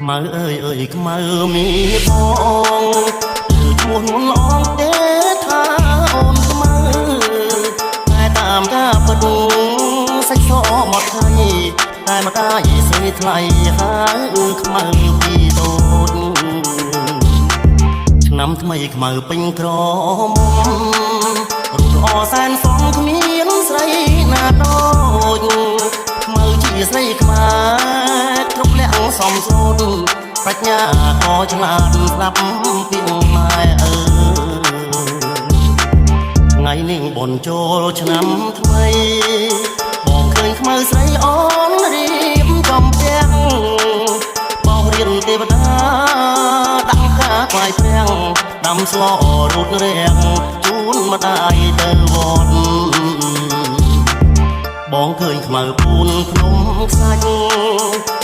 មើអើយអើយខ្មៅមានបងគឺឈួនឡងទេថាអូនខ្មៅតែតាមការបដុងសាច់សមកថៃតែមកកាយស្រីថ្លៃហើយខ្មៅពីតូចឆ្នាំថ្មីខ្មៅពេញក្រមុំរូបល្អសែនសំគ្មានស្រីណាដូចខ្មៅជាស្រីខ្មែរគ្រប់លក្ខសំសូនប្រាជ្ញាក៏ឆ្លាតស្ដាប់ពីម៉ែថ្ងៃនេះបនចូលឆ្នាំថ្មីបងឃើញខ្មៅស្រីអូនរៀបចំពាំងបងរៀនទេវតាដាក់កាខ្លាយព្រាំងដាំស្លរូតរាំងជូនម្ដាយទៅវត្តបងឃើញខ្មៅពូនភ្នំខ្សាច់